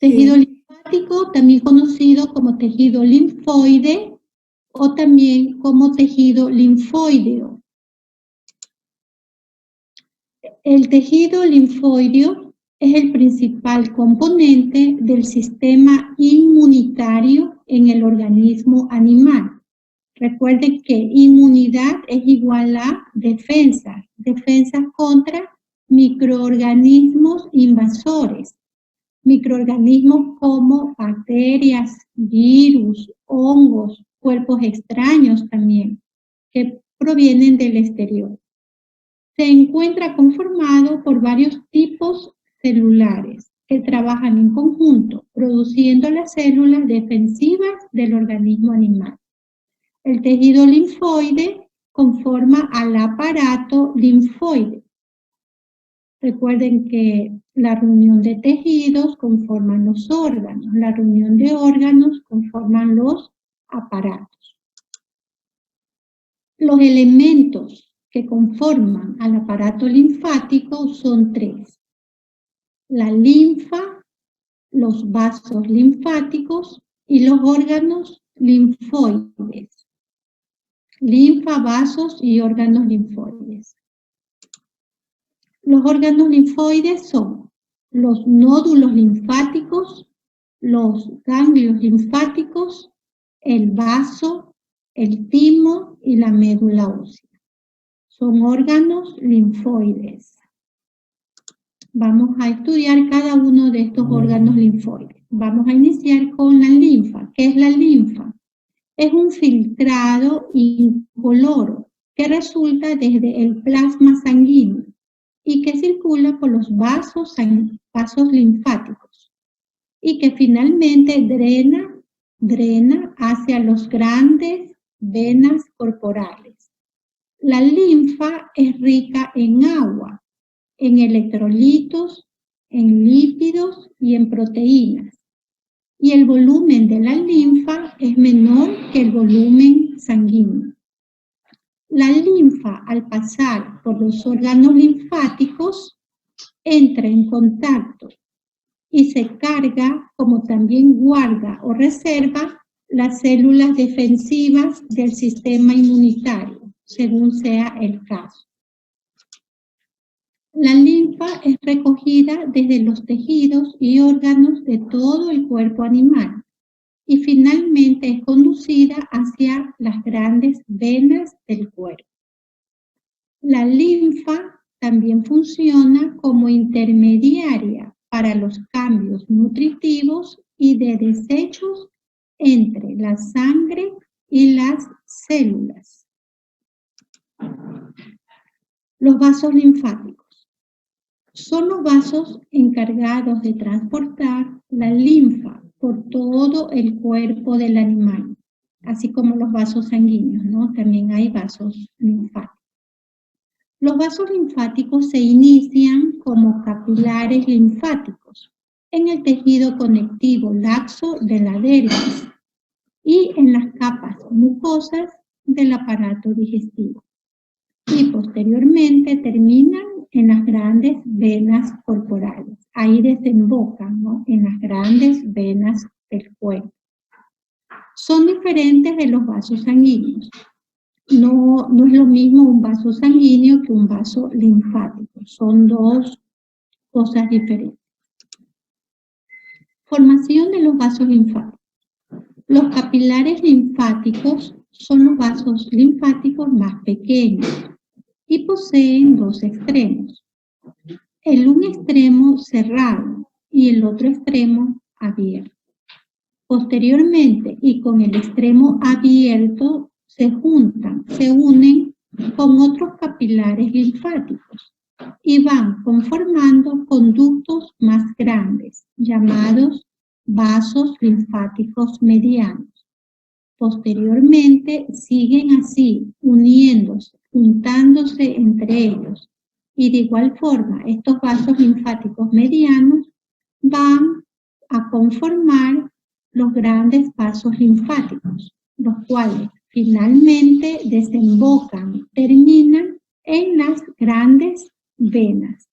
Tejido linfático, también conocido como tejido linfoide o también como tejido linfoideo. El tejido linfoideo es el principal componente del sistema inmunitario en el organismo animal. Recuerden que inmunidad es igual a defensa, defensas contra microorganismos invasores. Microorganismos como bacterias, virus, hongos, cuerpos extraños también, que provienen del exterior. Se encuentra conformado por varios tipos celulares que trabajan en conjunto, produciendo las células defensivas del organismo animal. El tejido linfoide conforma al aparato linfoide. Recuerden que la reunión de tejidos conforman los órganos, la reunión de órganos conforman los aparatos. Los elementos que conforman al aparato linfático son tres: la linfa, los vasos linfáticos y los órganos linfoides. Linfa, vasos y órganos linfoides. Los órganos linfoides son los nódulos linfáticos, los ganglios linfáticos, el vaso, el timo y la médula ósea. Son órganos linfoides. Vamos a estudiar cada uno de estos órganos linfoides. Vamos a iniciar con la linfa. ¿Qué es la linfa? Es un filtrado incoloro que resulta desde el plasma sanguíneo y que circula por los vasos linfáticos y que finalmente drena hacia las grandes venas corporales. La linfa es rica en agua, en electrolitos, en lípidos y en proteínas. Y el volumen de la linfa es menor que el volumen sanguíneo. La linfa, al pasar por los órganos linfáticos, entra en contacto y se carga, como también guarda o reserva, las células defensivas del sistema inmunitario, según sea el caso. La linfa es recogida desde los tejidos y órganos de todo el cuerpo animal y finalmente es conducida hacia las grandes venas del cuerpo. La linfa también funciona como intermediaria para los cambios nutritivos y de desechos entre la sangre y las células. Los vasos linfáticos son los vasos encargados de transportar la linfa por todo el cuerpo del animal, así como los vasos sanguíneos, ¿no? También hay vasos linfáticos. Los vasos linfáticos se inician como capilares linfáticos en el tejido conectivo laxo de la dermis y en las capas mucosas del aparato digestivo. Y posteriormente terminan en las grandes venas corporales. Ahí desembocan, ¿no?, en las grandes venas del cuerpo. Son diferentes de los vasos sanguíneos. No es lo mismo un vaso sanguíneo que un vaso linfático. Son dos cosas diferentes. Formación de los vasos linfáticos. Los capilares linfáticos son los vasos linfáticos más pequeños y poseen dos extremos. Un extremo cerrado y el otro extremo abierto. Posteriormente, y con el extremo abierto, se unen con otros capilares linfáticos y van conformando conductos más grandes, llamados vasos linfáticos medianos. Posteriormente, siguen así, uniéndose, juntándose entre ellos. Y de igual forma, estos vasos linfáticos medianos van a conformar los grandes vasos linfáticos, los cuales finalmente terminan en las grandes venas.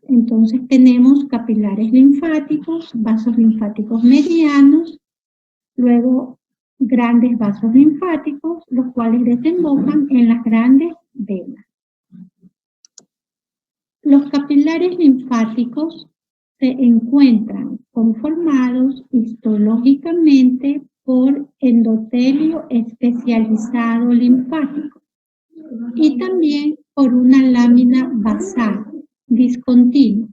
Entonces tenemos capilares linfáticos, vasos linfáticos medianos, luego grandes vasos linfáticos, los cuales desembocan en las grandes venas. Los capilares linfáticos se encuentran conformados histológicamente por endotelio especializado linfático y también por una lámina basal discontinua.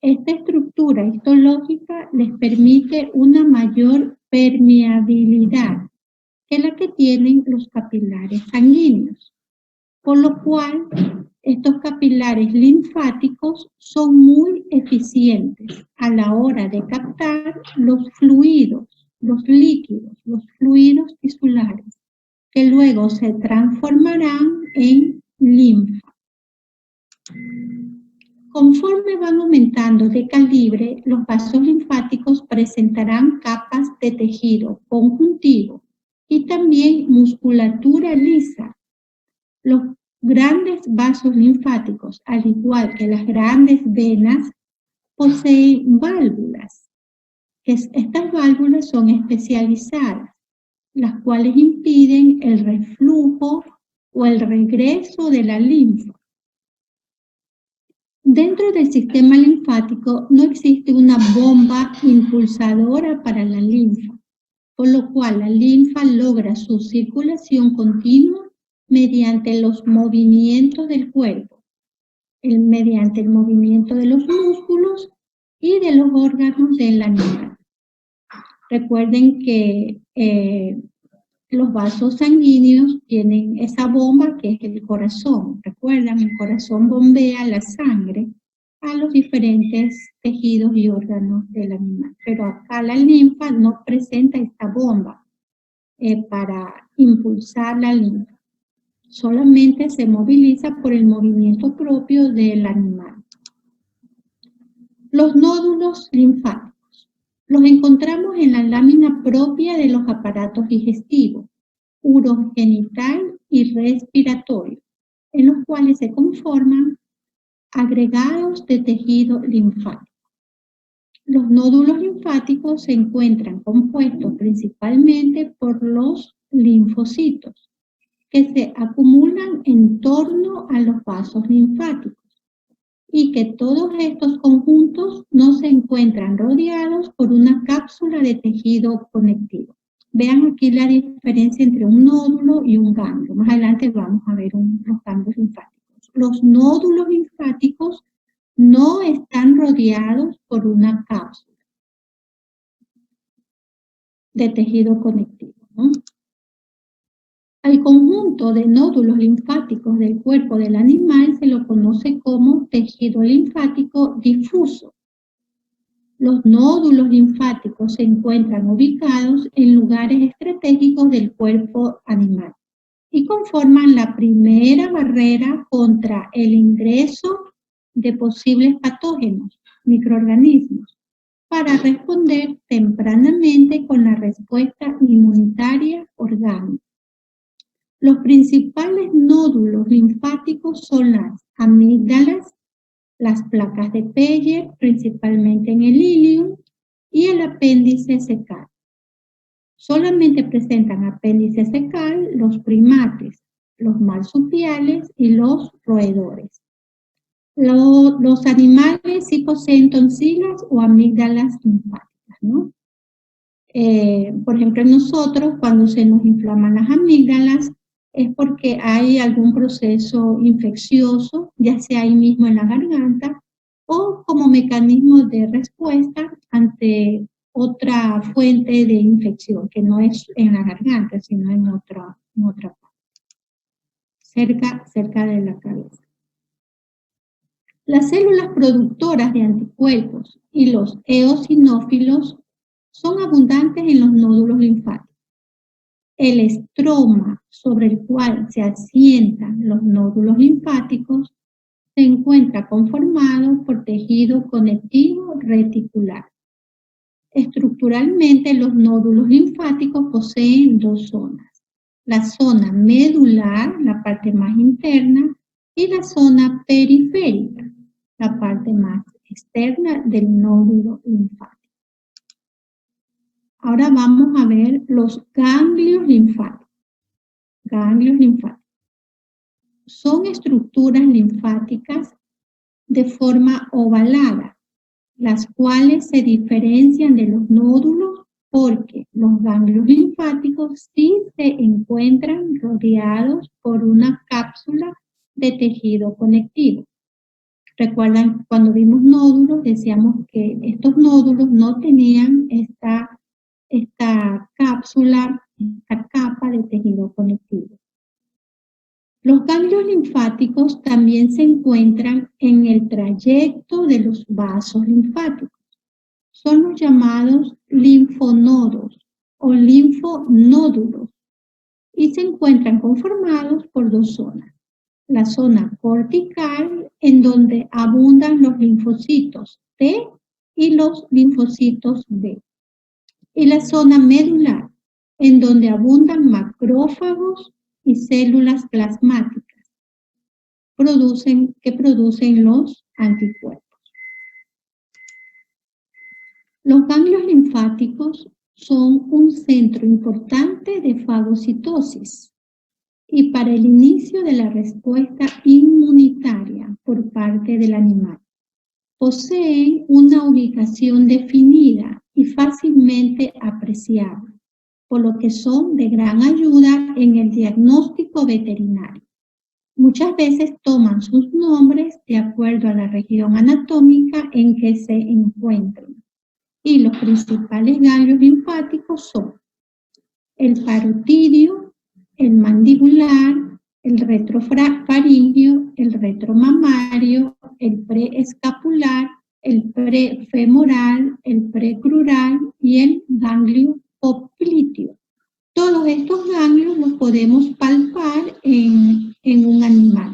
Esta estructura histológica les permite una mayor permeabilidad que la que tienen los capilares sanguíneos, por lo cual estos capilares linfáticos son muy eficientes a la hora de captar los fluidos, los líquidos, los fluidos tisulares, que luego se transformarán en linfa. Conforme van aumentando de calibre, los vasos linfáticos presentarán capas de tejido conjuntivo y también musculatura lisa. Los grandes vasos linfáticos, al igual que las grandes venas, poseen válvulas. Estas válvulas son especializadas, las cuales impiden el reflujo o el regreso de la linfa. Dentro del sistema linfático no existe una bomba impulsadora para la linfa, por lo cual la linfa logra su circulación continua mediante los movimientos del cuerpo, mediante el movimiento de los músculos y de los órganos del animal. Recuerden que los vasos sanguíneos tienen esa bomba que es el corazón. Recuerdan, el corazón bombea la sangre a los diferentes tejidos y órganos del animal. Pero acá la linfa no presenta esta bomba para impulsar la linfa. Solamente se moviliza por el movimiento propio del animal. Los nódulos linfáticos. Los encontramos en la lámina propia de los aparatos digestivos, urogenital y respiratorio, en los cuales se conforman agregados de tejido linfático. Los nódulos linfáticos se encuentran compuestos principalmente por los linfocitos, que se acumulan en torno a los vasos linfáticos, y que todos estos conjuntos no se encuentran rodeados por una cápsula de tejido conectivo. Vean aquí la diferencia entre un nódulo y un ganglio. Más adelante vamos a ver los ganglios linfáticos. Los nódulos linfáticos no están rodeados por una cápsula de tejido conectivo, ¿no? Al conjunto de nódulos linfáticos del cuerpo del animal se lo conoce como tejido linfático difuso. Los nódulos linfáticos se encuentran ubicados en lugares estratégicos del cuerpo animal y conforman la primera barrera contra el ingreso de posibles patógenos, microorganismos, para responder tempranamente con la respuesta inmunitaria orgánica. Los principales nódulos linfáticos son las amígdalas, las placas de Peyer, principalmente en el ilium, y el apéndice secal. Solamente presentan apéndice secal los primates, los marsupiales y los roedores. Los animales sí poseen tonsilas o amígdalas linfáticas, ¿no? Por ejemplo, en nosotros, cuando se nos inflaman las amígdalas, es porque hay algún proceso infeccioso, ya sea ahí mismo en la garganta, o como mecanismo de respuesta ante otra fuente de infección, que no es en la garganta, sino en otra parte, cerca de la cabeza. Las células productoras de anticuerpos y los eosinófilos son abundantes en los nódulos linfáticos. El estroma sobre el cual se asientan los nódulos linfáticos se encuentra conformado por tejido conectivo reticular. Estructuralmente, los nódulos linfáticos poseen dos zonas: la zona medular, la parte más interna, y la zona periférica, la parte más externa del nódulo linfático. Ahora vamos a ver los ganglios linfáticos. Ganglios linfáticos. Son estructuras linfáticas de forma ovalada, las cuales se diferencian de los nódulos porque los ganglios linfáticos sí se encuentran rodeados por una cápsula de tejido conectivo. Recuerdan, cuando vimos nódulos, decíamos que estos nódulos no tenían esta cápsula, esta capa de tejido conectivo. Los ganglios linfáticos también se encuentran en el trayecto de los vasos linfáticos. Son los llamados linfonodos o linfonódulos y se encuentran conformados por dos zonas. La zona cortical, en donde abundan los linfocitos T y los linfocitos B. Y la zona medular, en donde abundan macrófagos y células plasmáticas que producen los anticuerpos. Los ganglios linfáticos son un centro importante de fagocitosis y para el inicio de la respuesta inmunitaria por parte del animal. Poseen una ubicación definida y fácilmente apreciable, por lo que son de gran ayuda en el diagnóstico veterinario. Muchas veces toman sus nombres de acuerdo a la región anatómica en que se encuentren. Y los principales ganglios linfáticos son el parotidio, el mandibular, el retrofaríngeo, el retromamario, el preescapular, el prefemoral, el precrural y el ganglio popliteo. Todos estos ganglios los podemos palpar en un animal.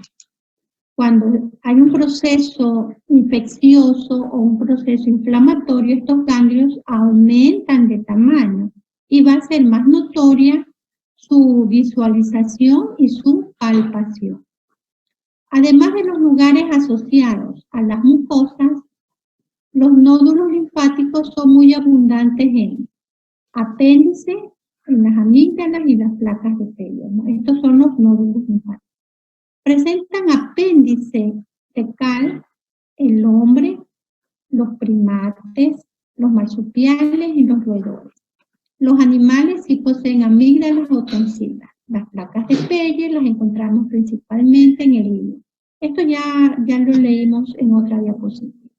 Cuando hay un proceso infeccioso o un proceso inflamatorio, estos ganglios aumentan de tamaño y va a ser más notoria su visualización y su palpación. Además de los lugares asociados a las mucosas, los nódulos linfáticos son muy abundantes en apéndice, en las amígdalas y las placas de Peyer, ¿no? Estos son los nódulos linfáticos. Presentan apéndice fecal el hombre, los primates, los marsupiales y los roedores. Los animales sí poseen amígdalas o tonsilas. Las placas de Peyer las encontramos principalmente en el hígado. Esto ya lo leímos en otra diapositiva.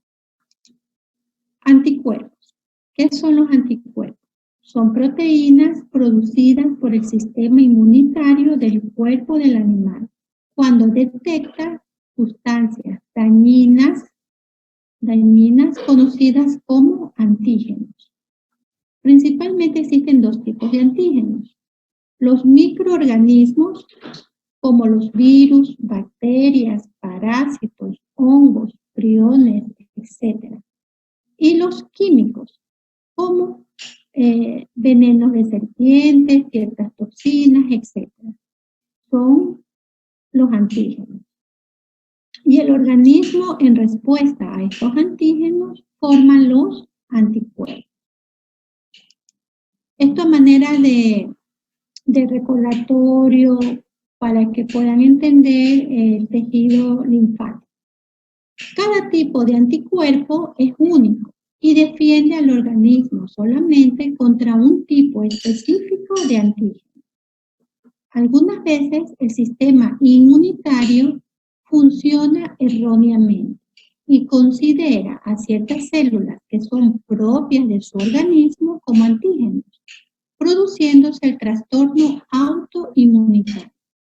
Anticuerpos. ¿Qué son los anticuerpos? Son proteínas producidas por el sistema inmunitario del cuerpo del animal cuando detecta sustancias dañinas conocidas como antígenos. Principalmente existen dos tipos de antígenos. Los microorganismos, como los virus, bacterias, parásitos, hongos, priones, etc. Y los químicos, como venenos de serpientes, ciertas toxinas, etc. Son los antígenos. Y el organismo, en respuesta a estos antígenos, forma los anticuerpos. Esto a manera de recordatorio para que puedan entender el tejido linfático. Cada tipo de anticuerpo es único y defiende al organismo solamente contra un tipo específico de antígeno. Algunas veces el sistema inmunitario funciona erróneamente y considera a ciertas células que son propias de su organismo como antígenos, produciéndose el trastorno autoinmunitario.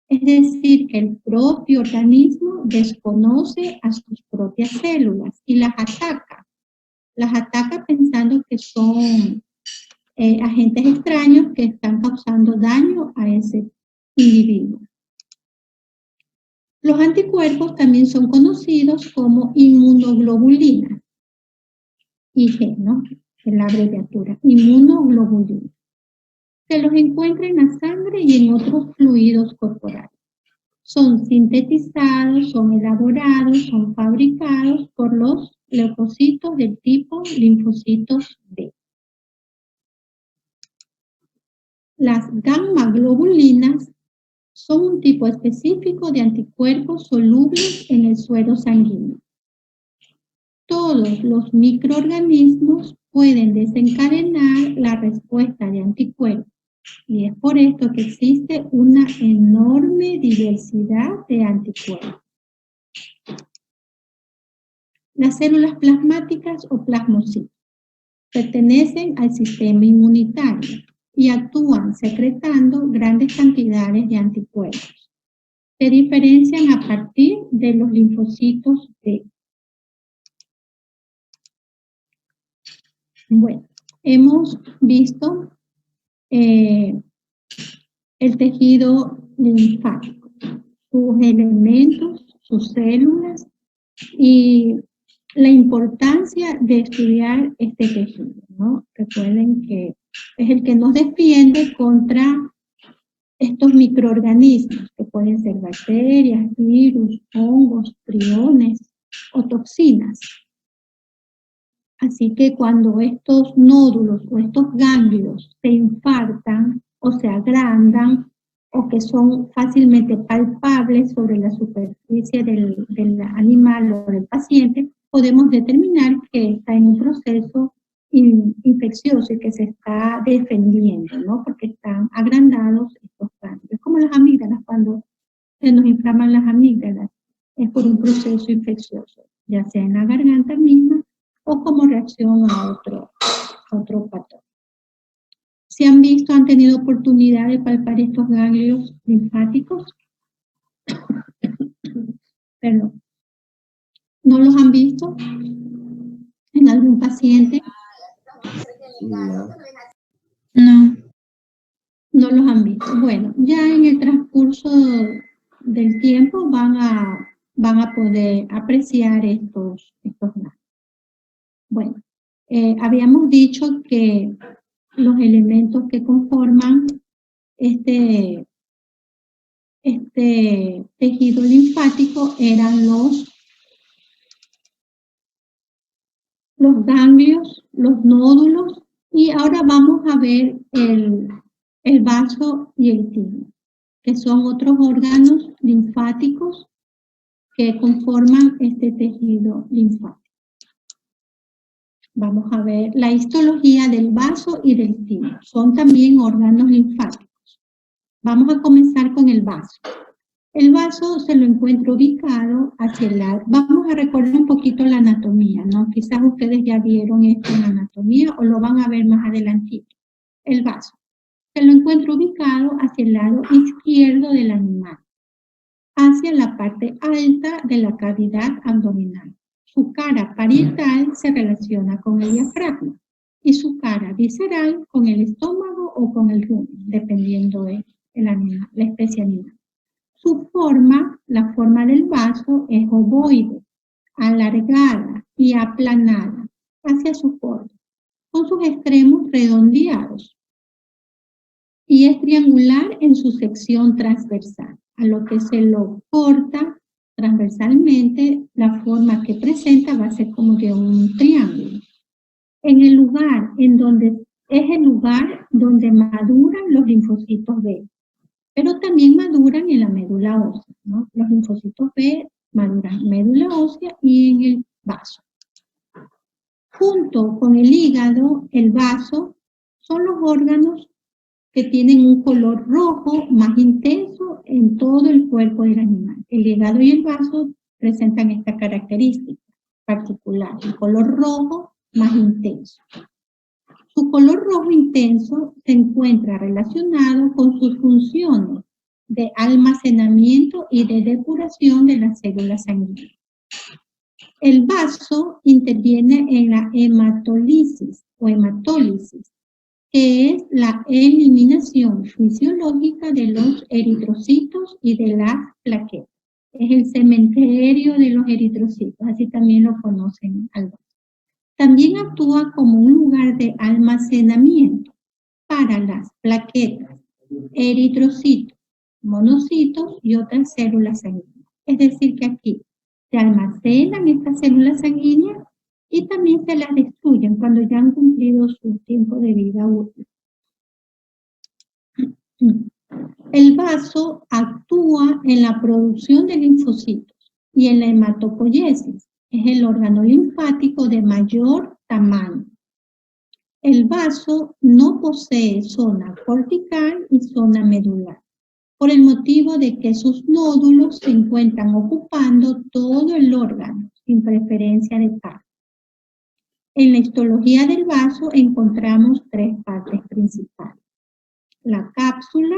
Es decir, que el propio organismo desconoce a sus propias células y las ataca. Las ataca pensando que son agentes extraños que están causando daño a ese individuo. Los anticuerpos también son conocidos como inmunoglobulinas, IG, ¿no? Es la abreviatura, inmunoglobulinas. Se los encuentra en la sangre y en otros fluidos corporales. son sintetizados, son elaborados, son fabricados por los leucocitos del tipo linfocitos B. Las gamma-globulinas son un tipo específico de anticuerpos solubles en el suero sanguíneo. Todos los microorganismos pueden desencadenar la respuesta de anticuerpos y es por esto que existe una enorme diversidad de anticuerpos. Las células plasmáticas o plasmocitos pertenecen al sistema inmunitario y actúan secretando grandes cantidades de anticuerpos. Se diferencian a partir de los linfocitos T. Bueno, hemos visto el tejido linfático, sus elementos, sus células y la importancia de estudiar este tejido, ¿no? Recuerden que es el que nos defiende contra estos microorganismos, que pueden ser bacterias, virus, hongos, priones o toxinas. Así que cuando estos nódulos o estos ganglios se infartan o se agrandan o que son fácilmente palpables sobre la superficie del animal o del paciente, podemos determinar que está en un proceso infeccioso y que se está defendiendo, ¿no? Porque están agrandados estos ganglios. Como las amígdalas, cuando se nos inflaman las amígdalas, es por un proceso infeccioso, ya sea en la garganta misma o como reacción a otro patógeno. ¿Se han visto, han tenido oportunidad de palpar estos ganglios linfáticos? Perdón. ¿No los han visto en algún paciente? No. No los han visto. Bueno, ya en el transcurso del tiempo van a poder apreciar estos ganglios. Bueno, habíamos dicho que los elementos que conforman este tejido linfático eran los ganglios, los nódulos, y ahora vamos a ver el vaso y el timo, que son otros órganos linfáticos que conforman este tejido linfático. Vamos a ver la histología del vaso y del timo. Son también órganos linfáticos. Vamos a comenzar con el vaso. El vaso se lo encuentra ubicado hacia el lado. Vamos a recordar un poquito la anatomía, ¿no? Quizás ustedes ya vieron esto en la anatomía o lo van a ver más adelantito. El vaso se lo encuentra ubicado hacia el lado izquierdo del animal, hacia la parte alta de la cavidad abdominal. Su cara parietal se relaciona con el diafragma y su cara visceral con el estómago o con el rumen, dependiendo del animal, la especie animal. Su forma, la forma del vaso, es ovoide, alargada y aplanada hacia su borde, con sus extremos redondeados, y es triangular en su sección transversal, a lo que se lo corta transversalmente. La forma que presenta va a ser como de un triángulo. Es el lugar donde maduran los linfocitos B, pero también maduran en la médula ósea, ¿no? Los linfocitos B maduran en médula ósea y en el vaso. Junto con el hígado, el vaso, son los órganos que tienen un color rojo más intenso en todo el cuerpo del animal. El hígado y el vaso presentan esta característica particular, el color rojo más intenso. Su color rojo intenso se encuentra relacionado con sus funciones de almacenamiento y de depuración de las células sanguíneas. El vaso interviene en la hematólisis, que es la eliminación fisiológica de los eritrocitos y de las plaquetas. Es el cementerio de los eritrocitos, así también lo conocen al vaso. También actúa como un lugar de almacenamiento para las plaquetas, eritrocitos, monocitos y otras células sanguíneas. Es decir, que aquí se almacenan estas células sanguíneas y también se las destruyen cuando ya han cumplido su tiempo de vida útil. El vaso actúa en la producción de linfocitos y en la hematopoiesis. Es el órgano linfático de mayor tamaño. El vaso no posee zona cortical y zona medular, por el motivo de que sus nódulos se encuentran ocupando todo el órgano, sin preferencia de tal. En la histología del vaso encontramos tres partes principales: la cápsula,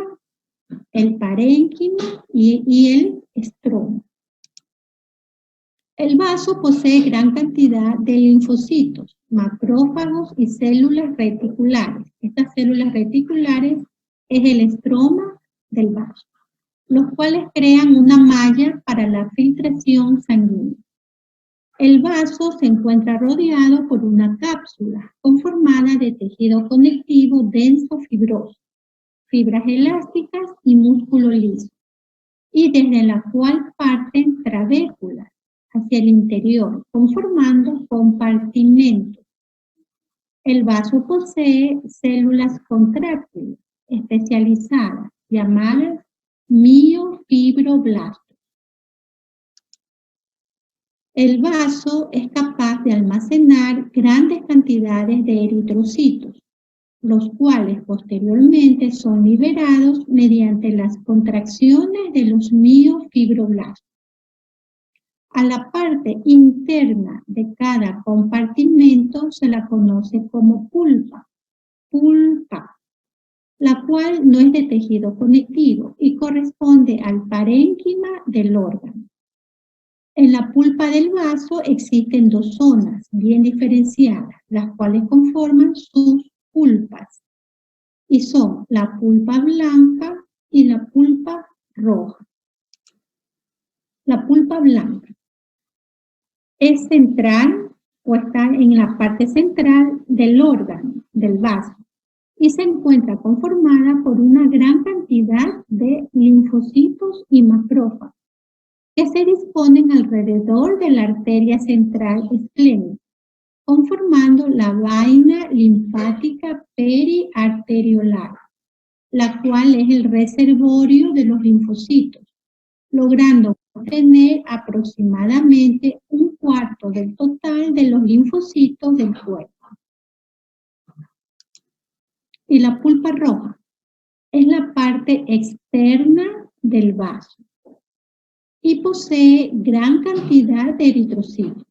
el parénquima y el estroma. El vaso posee gran cantidad de linfocitos, macrófagos y células reticulares. Estas células reticulares es el estroma del vaso, los cuales crean una malla para la filtración sanguínea. El vaso se encuentra rodeado por una cápsula conformada de tejido conectivo denso fibroso, fibras elásticas y músculo liso, y desde la cual parten trabéculas hacia el interior, conformando compartimentos. El vaso posee células contráctiles especializadas, llamadas miofibroblastos. El vaso es capaz de almacenar grandes cantidades de eritrocitos, los cuales posteriormente son liberados mediante las contracciones de los miofibroblastos. A la parte interna de cada compartimento se la conoce como pulpa, la cual no es de tejido conectivo y corresponde al parénquima del órgano. En la pulpa del vaso existen dos zonas bien diferenciadas, las cuales conforman sus pulpas, y son la pulpa blanca y la pulpa roja. La pulpa blanca es central o está en la parte central del órgano, del vaso, y se encuentra conformada por una gran cantidad de linfocitos y macrófagos que se disponen alrededor de la arteria central esplénica, conformando la vaina linfática periarteriolar, la cual es el reservorio de los linfocitos, logrando obtener aproximadamente un cuarto del total de los linfocitos del cuerpo. Y la pulpa roja es la parte externa del vaso y posee gran cantidad de eritrocitos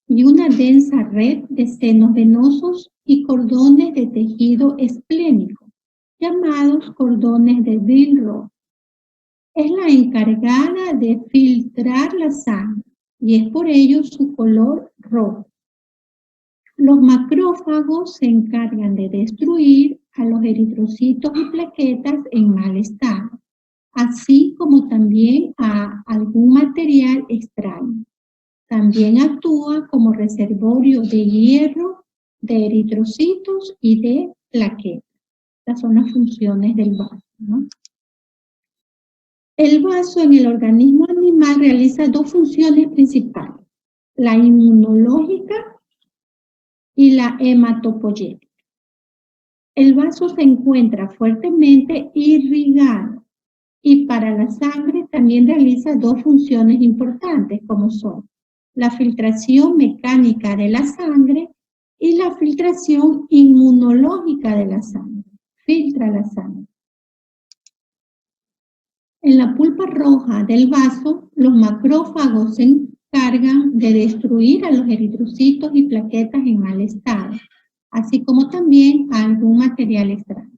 y una densa red de senos venosos y cordones de tejido esplénico, llamados cordones de Billroth. Es la encargada de filtrar la sangre y es por ello su color rojo. Los macrófagos se encargan de destruir a los eritrocitos y plaquetas en mal estado, así como también a algún material extraño. También actúa como reservorio de hierro, de eritrocitos y de plaquetas. Estas son las funciones del vaso, ¿no? El vaso en el organismo animal realiza dos funciones principales: la inmunológica y la hematopoyética. El vaso se encuentra fuertemente irrigado y para la sangre también realiza dos funciones importantes, como son la filtración mecánica de la sangre y la filtración inmunológica de la sangre. Filtra la sangre. En la pulpa roja del vaso, los macrófagos se encargan de destruir a los eritrocitos y plaquetas en mal estado, así como también a algún material extraño.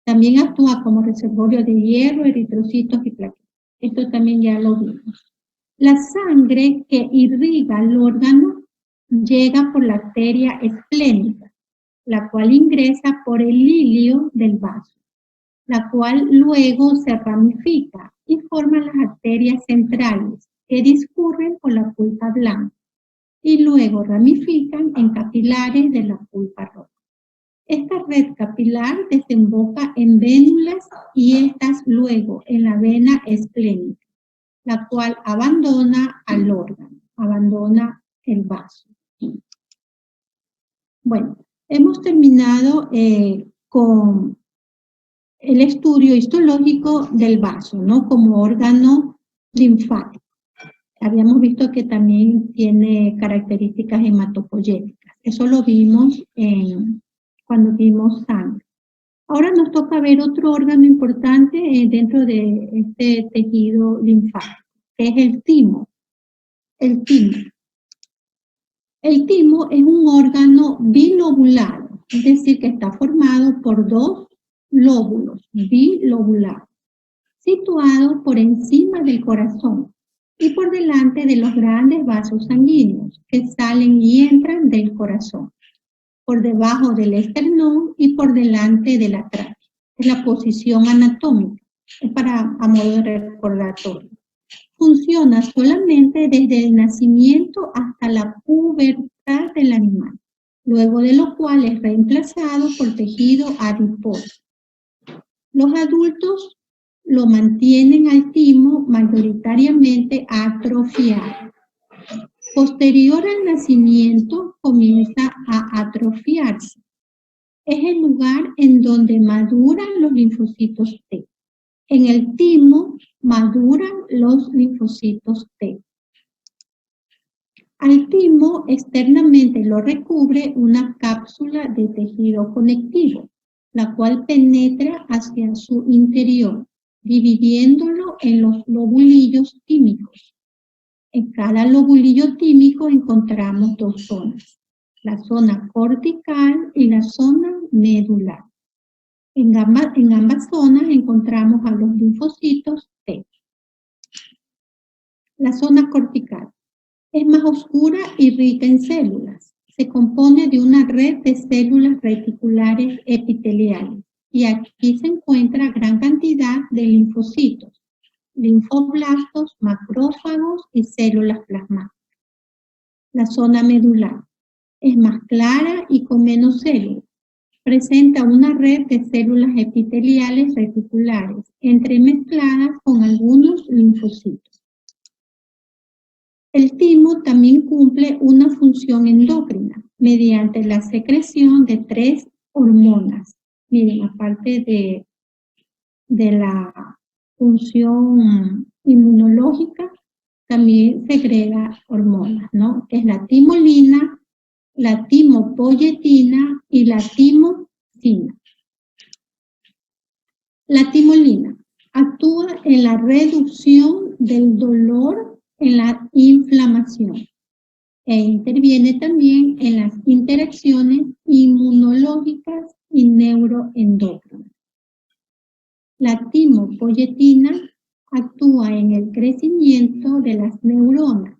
También actúa como reservorio de hierro, eritrocitos y plaquetas. Esto también ya lo vimos. La sangre que irriga el órgano llega por la arteria esplénica, la cual ingresa por el ilio del vaso, la cual luego se ramifica y forma las arterias centrales que discurren por la pulpa blanca y luego ramifican en capilares de la pulpa roja. Estas red capilar desemboca en vénulas y estas luego en la vena esplénica, la cual abandona al órgano, abandona el vaso. Bueno, hemos terminado con el estudio histológico del vaso, ¿no? Como órgano linfático. Habíamos visto que también tiene características hematopoyéticas. Eso lo vimos cuando vimos sangre. Ahora nos toca ver otro órgano importante dentro de este tejido linfático, que es el timo. El timo. El timo es un órgano bilobulado, es decir, que está formado por dos lóbulos bilobulados, situados por encima del corazón y por delante de los grandes vasos sanguíneos que salen y entran del corazón, por debajo del esternón y por delante de la tráquea. Es la posición anatómica, es a modo de recordatorio. Funciona solamente desde el nacimiento hasta la pubertad del animal, luego de lo cual es reemplazado por tejido adiposo. Los adultos lo mantienen al timo mayoritariamente atrofiado. Posterior al nacimiento comienza a atrofiarse. Es el lugar en donde maduran los linfocitos T. En el timo maduran los linfocitos T. Al timo externamente lo recubre una cápsula de tejido conectivo, la cual penetra hacia su interior, dividiéndolo en los lobulillos tímicos. En cada lobulillo tímico encontramos dos zonas, la zona cortical y la zona medular. En ambas zonas encontramos a los linfocitos T. La zona cortical es más oscura y rica en células. Se compone de una red de células reticulares epiteliales y aquí se encuentra gran cantidad de linfocitos, linfoblastos, macrófagos y células plasmáticas. La zona medular es más clara y con menos células. Presenta una red de células epiteliales reticulares, entremezcladas con algunos linfocitos. El timo también cumple una función endocrina mediante la secreción de 3 hormonas. Miren, aparte de la función inmunológica, también segrega hormonas, ¿no? Que es la timolina, la timopoyetina y la timosina. La timolina actúa en la reducción del dolor en la inflamación e interviene también en las interacciones inmunológicas y neuroendocrinas. La timopoyetina actúa en el crecimiento de las neuronas,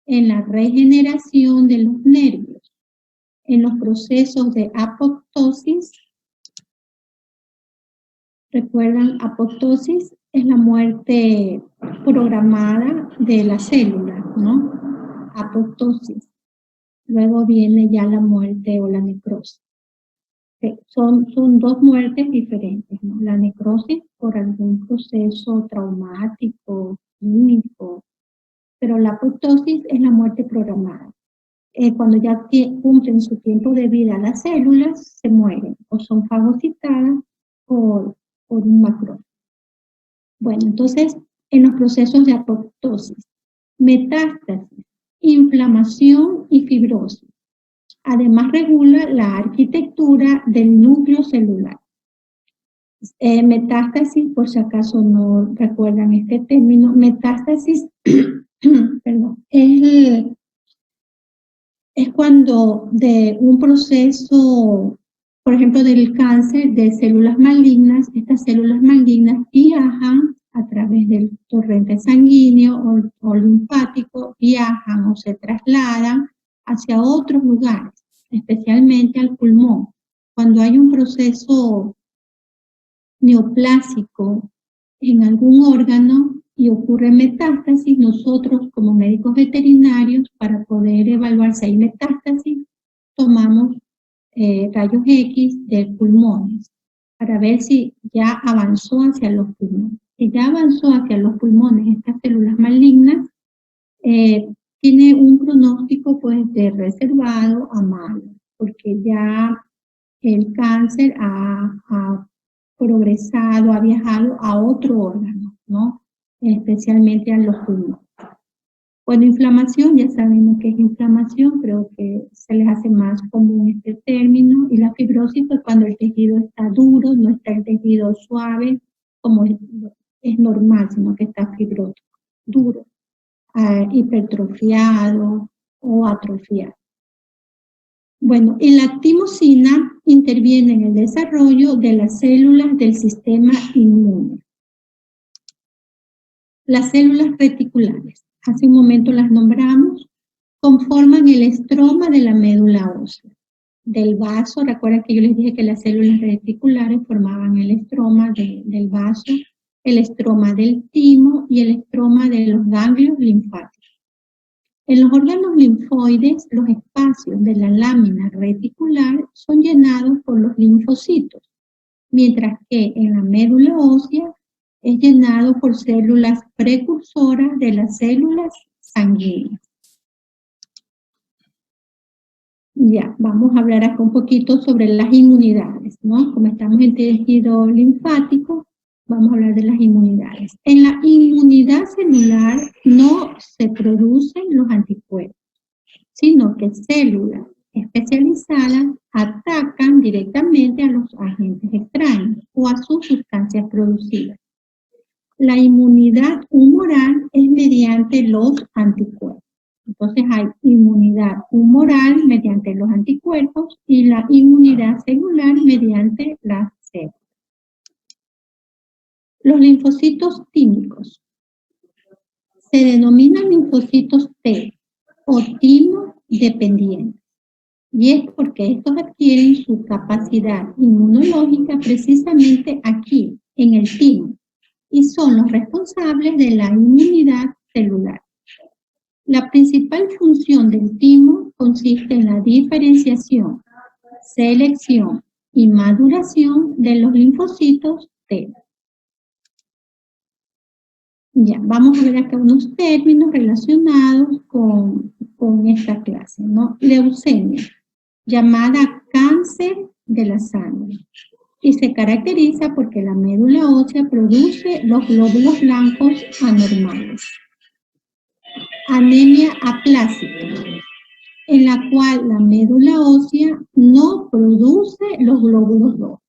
en la regeneración de los nervios, en los procesos de apoptosis. ¿Recuerdan? Apoptosis es la muerte programada de la célula, ¿no? Apoptosis. Luego viene ya la muerte o la necrosis. Son dos muertes diferentes, ¿no? La necrosis por algún proceso traumático, químico, pero la apoptosis es la muerte programada. Cuando ya cumplen su tiempo de vida las células, se mueren o son fagocitadas por un macrófago. Bueno, entonces, en los procesos de apoptosis, metástasis, inflamación y fibrosis. Además, regula la arquitectura del núcleo celular. Metástasis, por si acaso no recuerdan este término, metástasis perdón, es cuando de un proceso, por ejemplo, del cáncer de células malignas, estas células malignas viajan a través del torrente sanguíneo o linfático, viajan o se trasladan hacia otros lugares, especialmente al pulmón. Cuando hay un proceso neoplásico en algún órgano y ocurre metástasis, nosotros como médicos veterinarios, para poder evaluar si hay metástasis, tomamos rayos X de pulmones para ver si ya avanzó hacia los pulmones. Si ya avanzó hacia los pulmones estas células malignas, tiene un pronóstico pues de reservado a malo, porque ya el cáncer ha progresado, ha viajado a otro órgano, ¿no? Especialmente a los pulmones. Bueno, inflamación, ya sabemos que es inflamación, creo que se les hace más común este término. Y la fibrosis, pues cuando el tejido está duro, no está el tejido suave, como es normal, sino que está fibrótico, duro, hipertrofiado o atrofiado. Bueno, y la timosina interviene en el desarrollo de las células del sistema inmune. Las células reticulares, hace un momento las nombramos, conforman el estroma de la médula ósea. Del vaso, recuerden que yo les dije que las células reticulares formaban el estroma del vaso, el estroma del timo y el estroma de los ganglios linfáticos. En los órganos linfoides, los espacios de la lámina reticular son llenados por los linfocitos, mientras que en la médula ósea es llenado por células precursoras de las células sanguíneas. Ya, vamos a hablar acá un poquito sobre las inmunidades, ¿no? Como estamos en tejido linfático, vamos a hablar de las inmunidades. En la inmunidad celular no se producen los anticuerpos, sino que células especializadas atacan directamente a los agentes extraños o a sus sustancias producidas. La inmunidad humoral es mediante los anticuerpos. Entonces hay inmunidad humoral mediante los anticuerpos y la inmunidad celular mediante las células. Los linfocitos tímicos se denominan linfocitos T o timo dependientes. Y es porque estos adquieren su capacidad inmunológica precisamente aquí, en el timo, y son los responsables de la inmunidad celular. La principal función del timo consiste en la diferenciación, selección y maduración de los linfocitos T. Ya, vamos a ver acá unos términos relacionados con esta clase, ¿no? Leucemia, llamada cáncer de la sangre, y se caracteriza porque la médula ósea produce los glóbulos blancos anormales. Anemia aplásica, en la cual la médula ósea no produce los glóbulos rojos.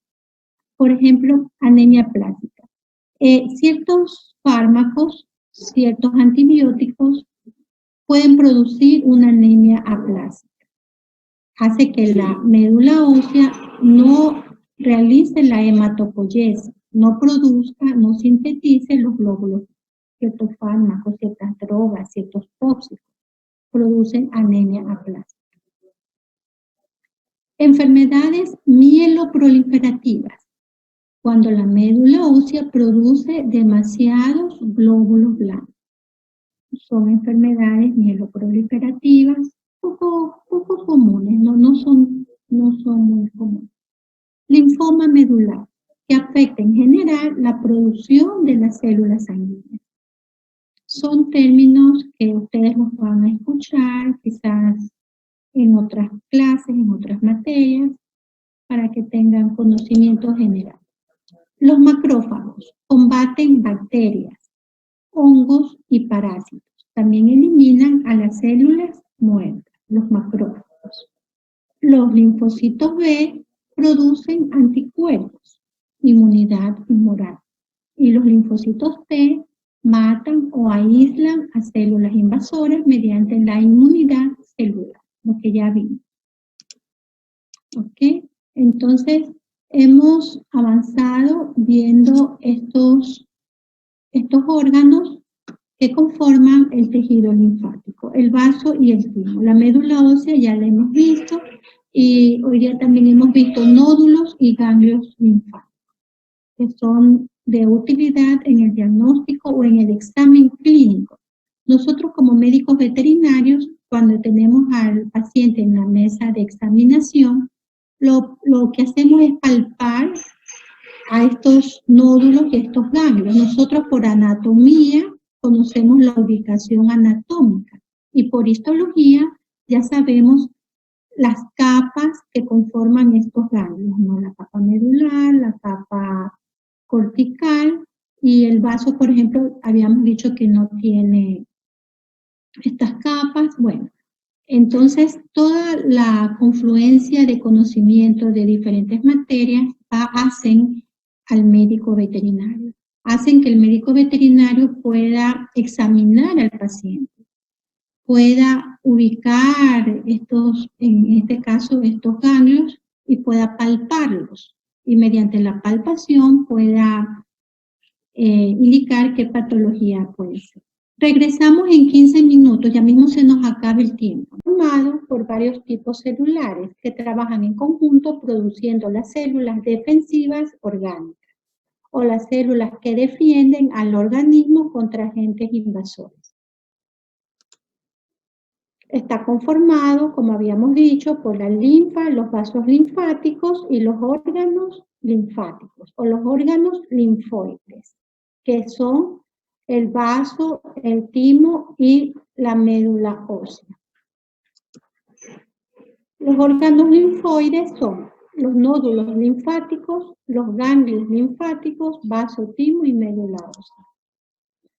Por ejemplo, anemia aplásica. Ciertos fármacos, ciertos antibióticos pueden producir una anemia aplásica. Hace que la médula ósea no realice la hematopoiesis, no produzca, no sintetice los glóbulos. Ciertos fármacos, ciertas drogas, ciertos tóxicos producen anemia aplásica. Enfermedades mieloproliferativas, cuando la médula ósea produce demasiados glóbulos blancos. Son enfermedades mieloproliferativas poco comunes, no son muy comunes. Linfoma medular, que afecta en general la producción de las células sanguíneas. Son términos que ustedes los van a escuchar quizás en otras clases, en otras materias, para que tengan conocimiento general. Los macrófagos combaten bacterias, hongos y parásitos. También eliminan a las células muertas, los macrófagos. Los linfocitos B producen anticuerpos, inmunidad humoral. Y los linfocitos T matan o aíslan a células invasoras mediante la inmunidad celular, lo que ya vimos. ¿Ok? Entonces, hemos avanzado viendo estos órganos que conforman el tejido linfático, el vaso y el timo. La médula ósea ya la hemos visto y hoy día también hemos visto nódulos y ganglios linfáticos, que son de utilidad en el diagnóstico o en el examen clínico. Nosotros como médicos veterinarios, cuando tenemos al paciente en la mesa de examinación, lo que hacemos es palpar a estos nódulos y estos ganglios. Nosotros por anatomía conocemos la ubicación anatómica y por histología ya sabemos las capas que conforman estos ganglios, ¿no? La capa medular, la capa cortical y el vaso, por ejemplo, habíamos dicho que no tiene estas capas. Bueno, entonces toda la confluencia de conocimiento de diferentes materias hacen al médico veterinario, hacen que el médico veterinario pueda examinar al paciente, pueda ubicar estos, en este caso, estos ganglios y pueda palparlos y mediante la palpación pueda indicar qué patología puede ser. Regresamos en 15 minutos, ya mismo se nos acaba el tiempo. Formado por varios tipos celulares que trabajan en conjunto produciendo las células defensivas orgánicas o las células que defienden al organismo contra agentes invasores. Está conformado, como habíamos dicho, por la linfa, los vasos linfáticos y los órganos linfáticos o los órganos linfoides, que son el vaso, el timo y la médula ósea. Los órganos linfoides son los nódulos linfáticos, los ganglios linfáticos, vaso, timo y médula ósea.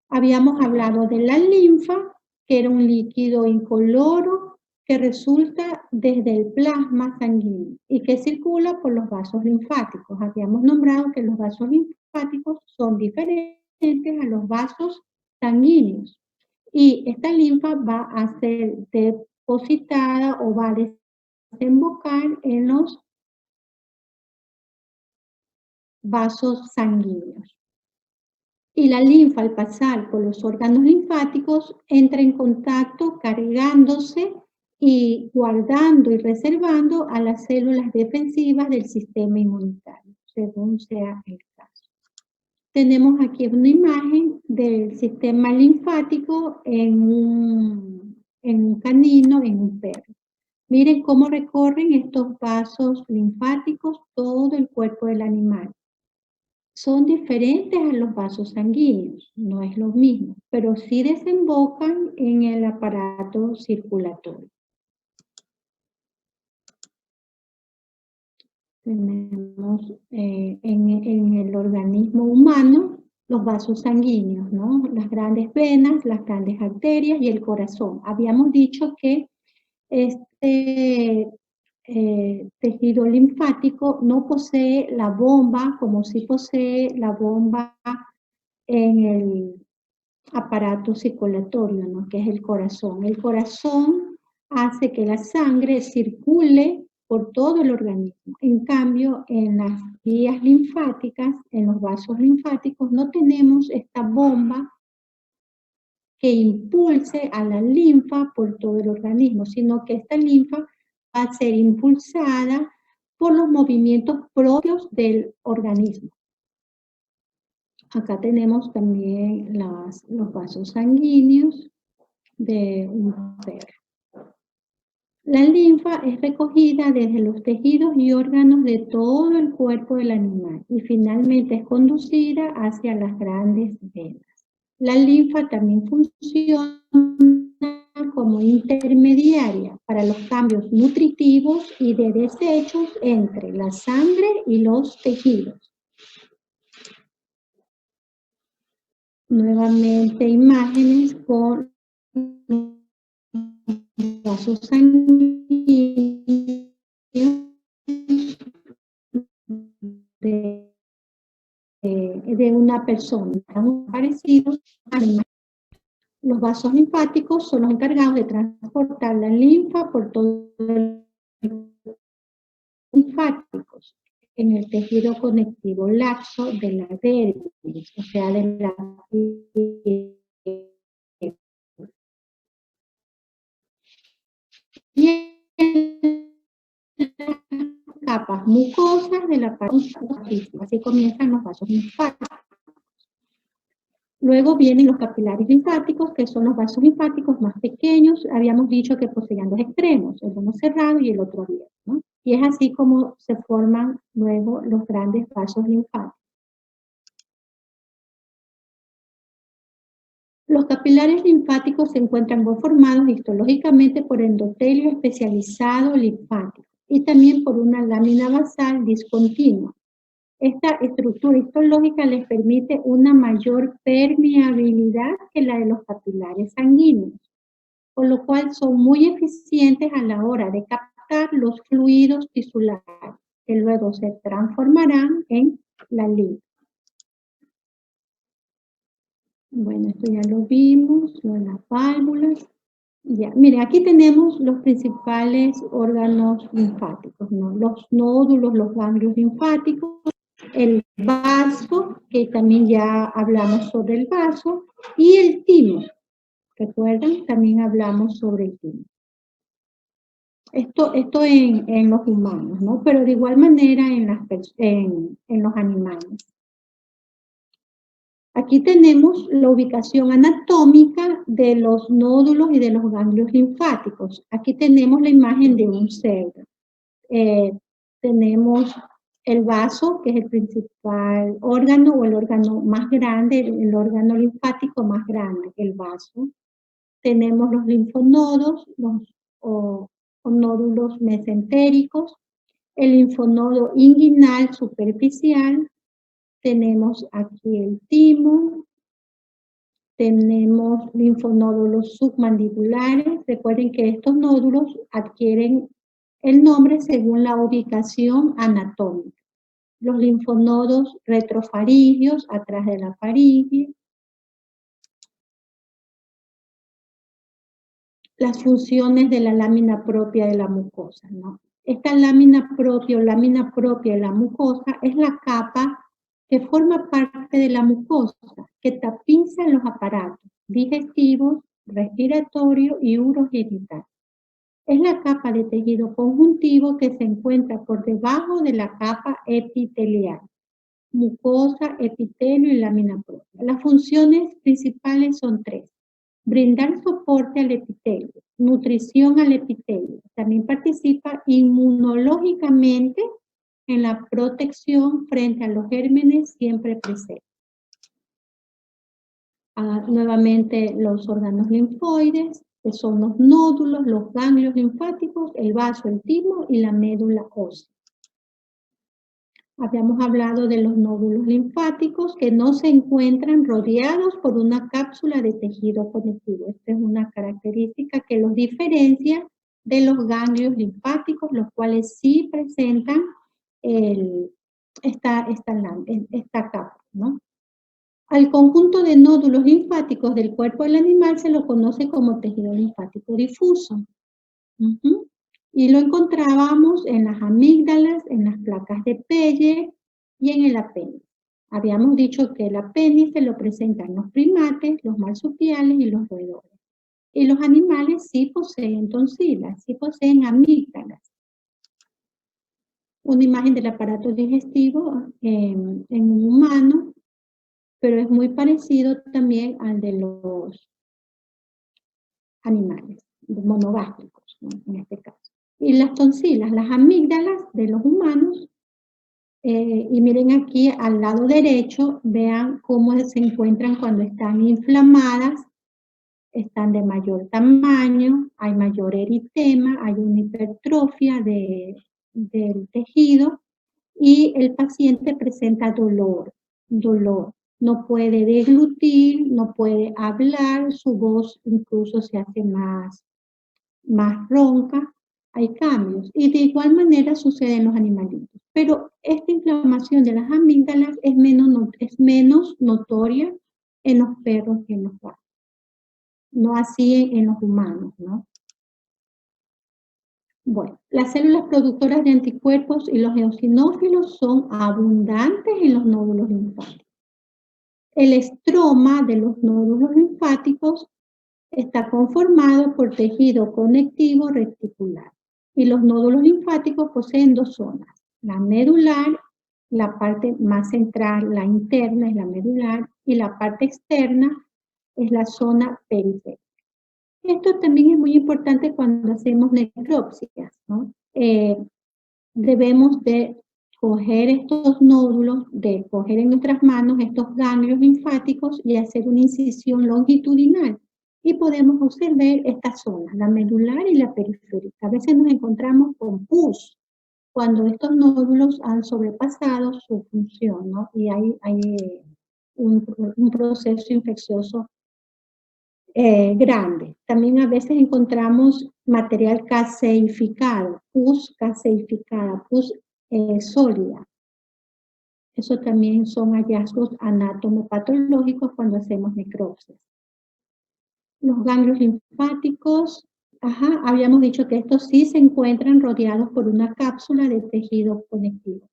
Habíamos hablado de la linfa, que era un líquido incoloro que resulta desde el plasma sanguíneo y que circula por los vasos linfáticos. Habíamos nombrado que los vasos linfáticos son diferentes a los vasos sanguíneos y esta linfa va a ser depositada o va a desembocar en los vasos sanguíneos. Y la linfa, al pasar por los órganos linfáticos, entra en contacto cargándose y guardando y reservando a las células defensivas del sistema inmunitario, según sea el caso. Tenemos aquí una imagen del sistema linfático en un canino, en un perro. Miren cómo recorren estos vasos linfáticos todo el cuerpo del animal. Son diferentes a los vasos sanguíneos, no es lo mismo, pero sí desembocan en el aparato circulatorio. Tenemos en el organismo humano los vasos sanguíneos, ¿no? Las grandes venas, las grandes arterias y el corazón. Habíamos dicho que este tejido linfático no posee la bomba como sí posee la bomba en el aparato circulatorio, ¿no? Que es el corazón. El corazón hace que la sangre circule por todo el organismo. En cambio, en las vías linfáticas, en los vasos linfáticos, no tenemos esta bomba que impulse a la linfa por todo el organismo, sino que esta linfa va a ser impulsada por los movimientos propios del organismo. Acá tenemos también los vasos sanguíneos de un perro. La linfa es recogida desde los tejidos y órganos de todo el cuerpo del animal y finalmente es conducida hacia las grandes venas. La linfa también funciona como intermediaria para los cambios nutritivos y de desechos entre la sangre y los tejidos. Nuevamente imágenes con vasos sanguíneos de una persona, muy parecidos a los vasos linfáticos son los encargados de transportar la linfa por todo el linfáticos en el tejido conectivo laxo de la dermis, o sea, de la y en las capas mucosas de la pared. Así comienzan los vasos linfáticos. Luego vienen los capilares linfáticos, que son los vasos linfáticos más pequeños. Habíamos dicho que poseían dos extremos, el uno cerrado y el otro abierto, ¿no? Y es así como se forman luego los grandes vasos linfáticos. Los capilares linfáticos se encuentran conformados histológicamente por endotelio especializado linfático y también por una lámina basal discontinua. Esta estructura histológica les permite una mayor permeabilidad que la de los capilares sanguíneos, con lo cual son muy eficientes a la hora de captar los fluidos tisulares, que luego se transformarán en la linfa. Bueno, esto ya lo vimos, lo de las válvulas. Ya, mire, aquí tenemos los principales órganos linfáticos, ¿no? Los nódulos, los ganglios linfáticos, el vaso, que también ya hablamos sobre el vaso, y el timo. ¿Recuerdan? También hablamos sobre el timo. Esto en los humanos, ¿no? Pero de igual manera en los animales. Aquí tenemos la ubicación anatómica de los nódulos y de los ganglios linfáticos. Aquí tenemos la imagen de un cerdo. Tenemos el vaso, que es el principal órgano o el órgano más grande, el órgano linfático más grande, el vaso. Tenemos los linfonodos, o nódulos mesentéricos, el linfonodo inguinal superficial, tenemos aquí el timo, tenemos linfonódulos submandibulares. Recuerden que estos nódulos adquieren el nombre según la ubicación anatómica. Los linfonodos retrofaringios, atrás de la faringe. Las funciones de la lámina propia de la mucosa, ¿no? Esta lámina propia de la mucosa es la capa que forma parte de la mucosa, que tapiza los aparatos digestivos, respiratorio y urogenital. Es la capa de tejido conjuntivo que se encuentra por debajo de la capa epitelial. Mucosa, epitelio y lámina propia. Las funciones principales son tres. Brindar soporte al epitelio, nutrición al epitelio. También participa inmunológicamente en la protección frente a los gérmenes siempre presentes. Nuevamente los órganos linfoides, que son los nódulos, los ganglios linfáticos, el vaso, el timo y la médula ósea. Habíamos hablado de los nódulos linfáticos que no se encuentran rodeados por una cápsula de tejido conectivo. Esta es una característica que los diferencia de los ganglios linfáticos, los cuales sí presentan esta capa, ¿no? Al conjunto de nódulos linfáticos del cuerpo del animal se lo conoce como tejido linfático difuso. Y lo encontrábamos en las amígdalas, en las placas de Peye y en el apéndice. Habíamos dicho que el apéndice lo presentan los primates, los marsupiales y los roedores. Y los animales sí poseen tonsilas, sí poseen amígdalas. Una imagen del aparato digestivo en un humano, pero es muy parecido también al de los animales, los monogástricos, ¿no? En este caso. Y las tonsilas, las amígdalas de los humanos, y miren aquí al lado derecho, vean cómo se encuentran cuando están inflamadas, están de mayor tamaño, hay mayor eritema, hay una hipertrofia del tejido y el paciente presenta dolor. No puede deglutir, no puede hablar, su voz incluso se hace más ronca, hay cambios. Y de igual manera sucede en los animalitos. Pero esta inflamación de las amígdalas es menos notoria en los perros que en los gatos. No así en los humanos, ¿no? Bueno, las células productoras de anticuerpos y los eosinófilos son abundantes en los nódulos linfáticos. El estroma de los nódulos linfáticos está conformado por tejido conectivo reticular. Y los nódulos linfáticos poseen dos zonas, la medular, la parte más central, la interna es la medular, y la parte externa es la zona periférica. Esto también es muy importante cuando hacemos necropsias, ¿no? debemos de coger estos nódulos, de coger en nuestras manos estos ganglios linfáticos y hacer una incisión longitudinal. Y podemos observar estas zonas, la medular y la periférica. A veces nos encontramos con pus, cuando estos nódulos han sobrepasado su función, ¿no? Y hay un proceso infeccioso grande. También a veces encontramos material caseificado, pus caseificada, pus sólida. Eso también son hallazgos anatomopatológicos cuando hacemos necropsias. Los ganglios linfáticos, habíamos dicho que estos sí se encuentran rodeados por una cápsula de tejido conectivo.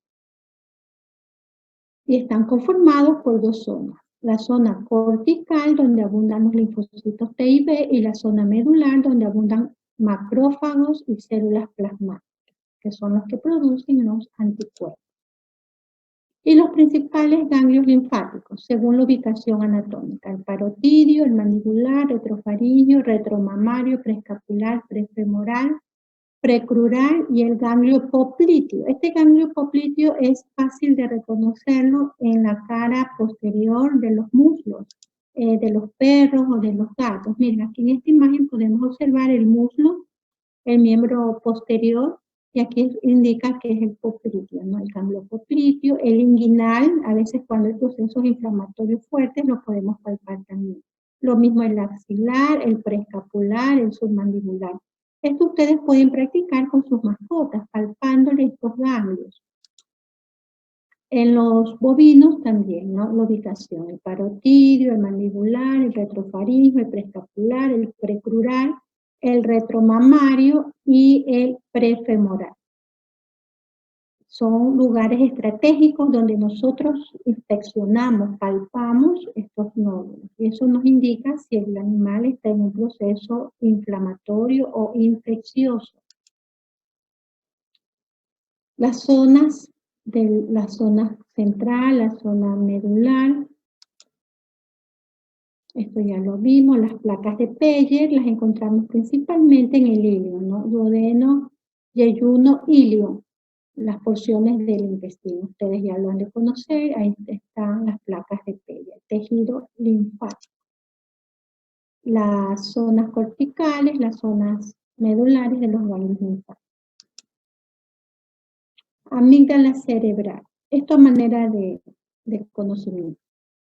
Y están conformados por dos zonas. La zona cortical, donde abundan los linfocitos T y B, y la zona medular, donde abundan macrófagos y células plasmáticas, que son los que producen los anticuerpos. Y los principales ganglios linfáticos, según la ubicación anatómica: el parotidio, el mandibular, retrofaringio, retromamario, preescapular, prefemoral, precrural y el ganglio popliteo. Este ganglio popliteo es fácil de reconocerlo en la cara posterior de los muslos, de los perros o de los gatos. Miren, aquí en esta imagen podemos observar el muslo, el miembro posterior, y aquí indica que es el popliteo, ¿no? El ganglio popliteo, el inguinal, a veces cuando hay procesos inflamatorios fuertes lo podemos palpar también. Lo mismo el axilar, el preescapular, el submandibular. Esto ustedes pueden practicar con sus mascotas, palpándole estos ganglios. En los bovinos también, ¿no? La ubicación, el parotidio, el mandibular, el retrofaringio, el preescapular, el precrural, el retromamario y el prefemoral. Son lugares estratégicos donde nosotros inspeccionamos, palpamos estos nódulos. Y eso nos indica si el animal está en un proceso inflamatorio o infeccioso. Las zonas la zona central, la zona medular, esto ya lo vimos. Las placas de Peyer las encontramos principalmente en el ilio, ¿no? Duodeno, yeyuno, ilio, las porciones del intestino. Ustedes ya lo han de conocer, ahí están las placas de Peyer, tejido linfático. Las zonas corticales, las zonas medulares de los ganglios linfáticos. Amígdala cerebral. Esto a manera de conocimiento.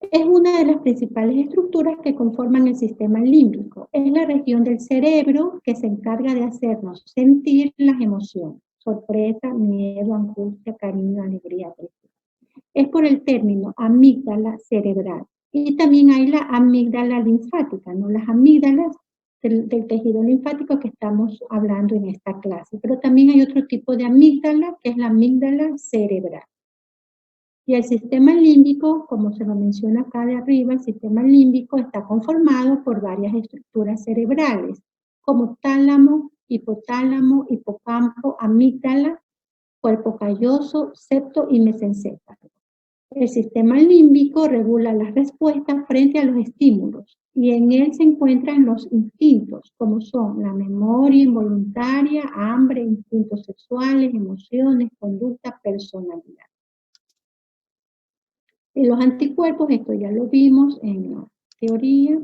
Es una de las principales estructuras que conforman el sistema límbico. Es la región del cerebro que se encarga de hacernos sentir las emociones: sorpresa, miedo, angustia, cariño, alegría, tristeza. Es por el término amígdala cerebral. Y también hay la amígdala linfática, ¿no? Las amígdalas del tejido linfático que estamos hablando en esta clase. Pero también hay otro tipo de amígdala, que es la amígdala cerebral. Y el sistema límbico, como se lo menciona acá de arriba, el sistema límbico está conformado por varias estructuras cerebrales, como tálamo, hipotálamo, hipocampo, amígdala, cuerpo calloso, septo y mesencéfalo. El sistema límbico regula las respuestas frente a los estímulos, y en él se encuentran los instintos, como son la memoria involuntaria, hambre, instintos sexuales, emociones, conducta, personalidad. Y los anticuerpos, esto ya lo vimos en la teoría.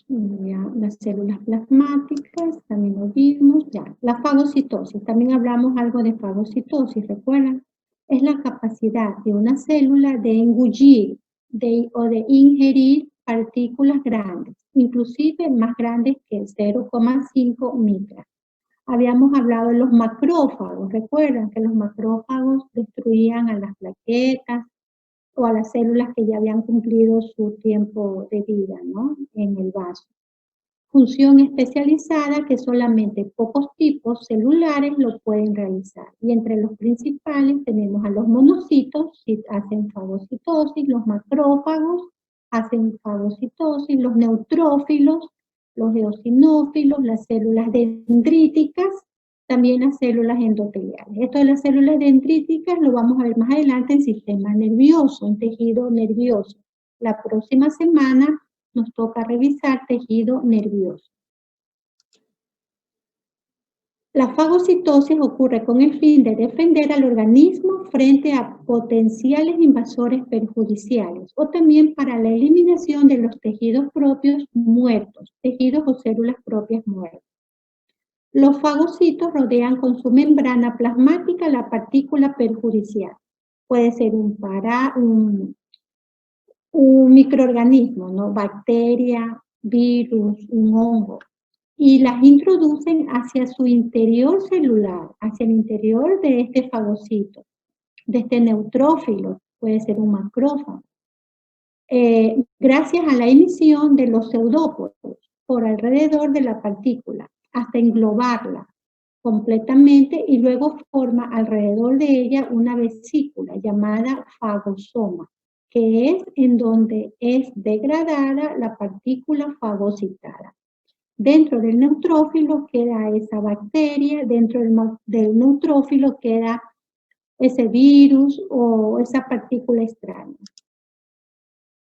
Ya, las células plasmáticas, también lo vimos. Ya, la fagocitosis, también hablamos algo de fagocitosis, ¿recuerdan? Es la capacidad de una célula de engullir o de ingerir partículas grandes, inclusive más grandes que 0,5 micras. Habíamos hablado de los macrófagos. Recuerdan que los macrófagos destruían a las plaquetas o a las células que ya habían cumplido su tiempo de vida, ¿no? En el vaso. Función especializada que solamente pocos tipos celulares lo pueden realizar. Y entre los principales tenemos a los monocitos, que hacen fagocitosis, los macrófagos hacen fagocitosis, los neutrófilos, los eosinófilos, las células dendríticas, también las células endoteliales. Esto de las células dendríticas lo vamos a ver más adelante en sistema nervioso, en tejido nervioso. La próxima semana nos toca revisar tejido nervioso. La fagocitosis ocurre con el fin de defender al organismo frente a potenciales invasores perjudiciales o también para la eliminación de los tejidos propios muertos, tejidos o células propias muertas. Los fagocitos rodean con su membrana plasmática la partícula perjudicial. Puede ser un microorganismo, ¿no? Bacteria, virus, un hongo. Y las introducen hacia su interior celular, hacia el interior de este fagocito, de este neutrófilo, puede ser un macrófago, gracias a la emisión de los pseudópodos por alrededor de la partícula, hasta englobarla completamente y luego forma alrededor de ella una vesícula llamada fagosoma, que es en donde es degradada la partícula fagocitada. Dentro del neutrófilo queda esa bacteria, dentro del neutrófilo queda ese virus o esa partícula extraña.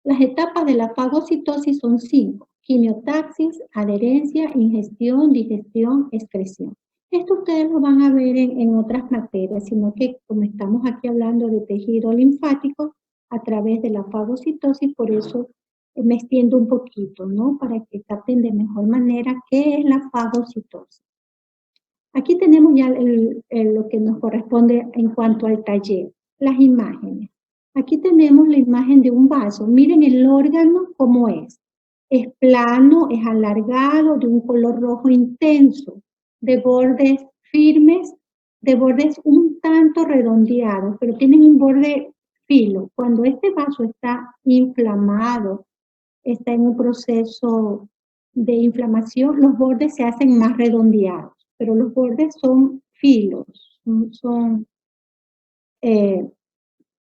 Las etapas de la fagocitosis son 5: quimiotaxis, adherencia, ingestión, digestión, excreción. Esto ustedes lo van a ver en otras materias, sino que como estamos aquí hablando de tejido linfático a través de la fagocitosis, por eso me extiendo un poquito, ¿no? Para que capten de mejor manera qué es la fagocitosis. Aquí tenemos ya lo que nos corresponde en cuanto al taller, las imágenes. Aquí tenemos la imagen de un vaso. Miren el órgano cómo es. Es plano, es alargado, de un color rojo intenso, de bordes firmes, de bordes un tanto redondeados, pero tienen un borde filo. Cuando este vaso está inflamado, está en un proceso de inflamación, los bordes se hacen más redondeados, pero los bordes son filos,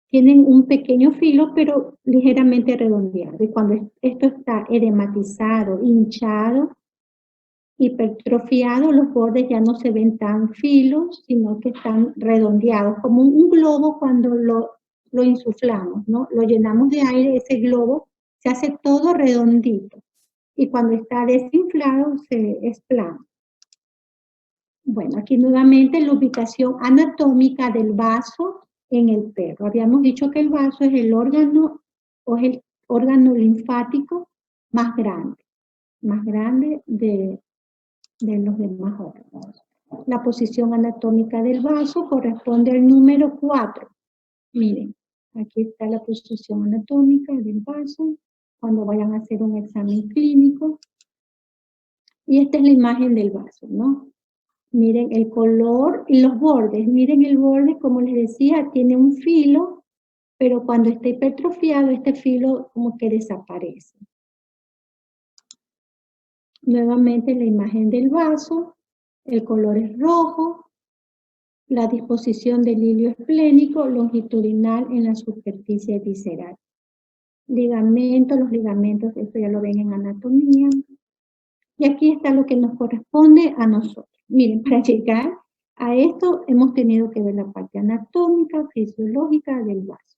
tienen un pequeño filo, pero ligeramente redondeado. Y cuando esto está edematizado, hinchado, hipertrofiado, los bordes ya no se ven tan filos, sino que están redondeados, como un globo cuando lo insuflamos, ¿no? Lo llenamos de aire, ese globo se hace todo redondito. Y cuando está desinflado, es plano. Bueno, aquí nuevamente la ubicación anatómica del vaso en el perro. Habíamos dicho que el vaso es el órgano linfático más grande de los demás órganos. La posición anatómica del vaso corresponde al número 4. Miren, aquí está la posición anatómica del vaso cuando vayan a hacer un examen clínico. Y esta es la imagen del vaso, ¿no? Miren el color y los bordes. Miren el borde, como les decía, tiene un filo, pero cuando está hipertrofiado, este filo como que desaparece. Nuevamente la imagen del vaso, el color es rojo, la disposición del hilio esplénico longitudinal en la superficie visceral. Ligamentos, los ligamentos, esto ya lo ven en anatomía. Y aquí está lo que nos corresponde a nosotros. Miren, para llegar a esto hemos tenido que ver la parte anatómica, fisiológica del vaso.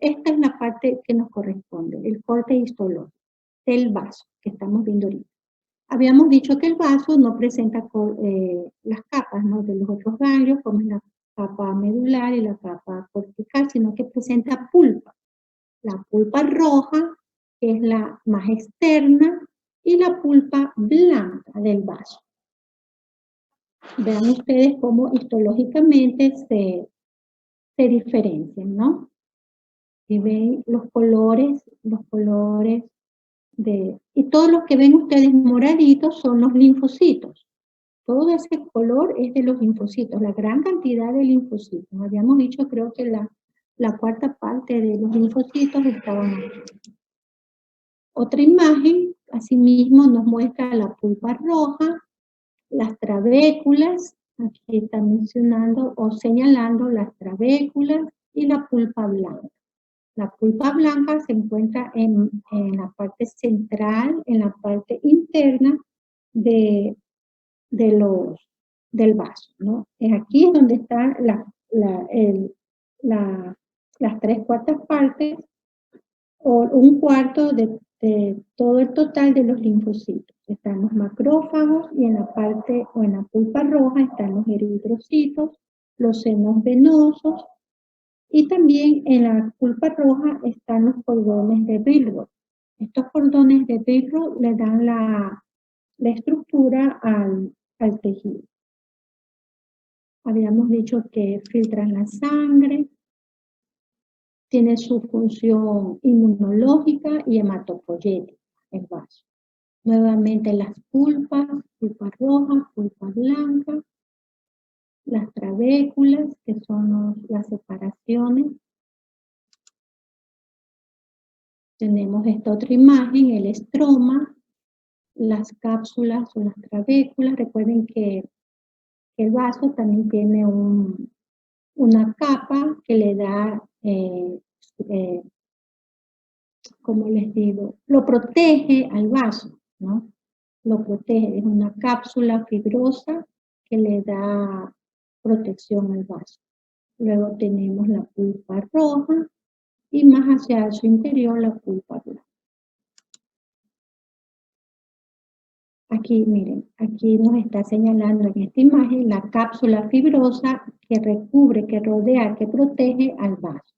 Esta es la parte que nos corresponde, el corte histológico del vaso que estamos viendo ahorita. Habíamos dicho que el vaso no presenta las capas, ¿no?, de los otros ganglios, como es la capa medular y la capa cortical, sino que presenta pulpa. La pulpa roja, que es la más externa, y la pulpa blanca del vaso. Vean ustedes cómo histológicamente se diferencian, ¿no? Y ven los colores y todos los que ven ustedes moraditos son los linfocitos. Todo ese color es de los linfocitos, la gran cantidad de linfocitos. Habíamos dicho, creo que la cuarta parte de los linfocitos estaban aquí. Otra imagen, asimismo, nos muestra la pulpa roja, las trabéculas, aquí está mencionando o señalando las trabéculas y la pulpa blanca. La pulpa blanca se encuentra en la parte central, en la parte interna del vaso, ¿no? Aquí es donde están las 3/4 partes o un cuarto de todo el total de los linfocitos. Están los macrófagos y en la parte o en la pulpa roja están los eritrocitos, los senos venosos y también en la pulpa roja están los cordones de Billroth. Estos cordones de Billroth le dan la estructura al tejido. Habíamos dicho que filtran la sangre, tiene su función inmunológica y hematopoyética, el vaso. Nuevamente las pulpas, pulpa roja, pulpa blanca, las trabéculas, que son las separaciones. Tenemos esta otra imagen, el estroma, las cápsulas o las trabéculas. Recuerden que el vaso también tiene una capa que le da, como les digo, lo protege al vaso, ¿no? Lo protege, es una cápsula fibrosa que le da protección al vaso. Luego tenemos la pulpa roja y más hacia su interior la pulpa blanca. Aquí, miren, aquí nos está señalando en esta imagen la cápsula fibrosa que recubre, que rodea, que protege al vaso.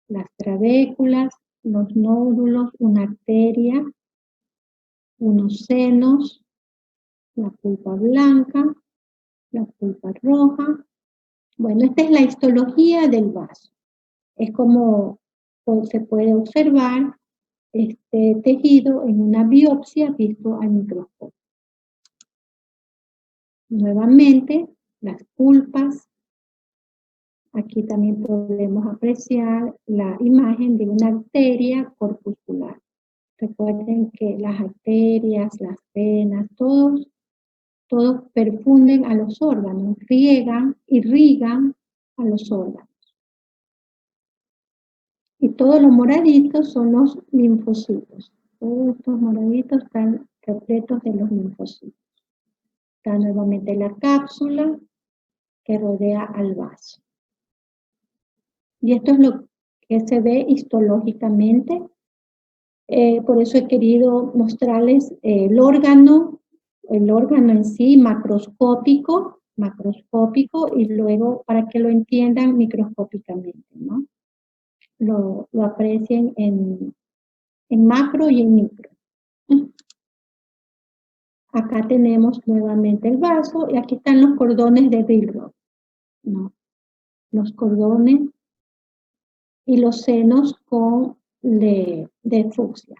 Las trabéculas, los nódulos, una arteria, unos senos, la pulpa blanca, la pulpa roja. Bueno, esta es la histología del vaso. Es como se puede observar este tejido en una biopsia visto al microscopio. Nuevamente, las pulpas. Aquí también podemos apreciar la imagen de una arteria corpuscular. Recuerden que las arterias, las venas, todos perfunden a los órganos, irrigan a los órganos. Y todos los moraditos son los linfocitos. Todos estos moraditos están repletos de los linfocitos. Está nuevamente la cápsula que rodea al vaso. Y esto es lo que se ve histológicamente. Por eso he querido mostrarles el órgano en sí macroscópico, y luego para que lo entiendan microscópicamente, ¿no? Lo aprecien en macro y en micro. Acá tenemos nuevamente el vaso y aquí están los cordones de Billroth, ¿no? Los cordones y los senos de fucsia.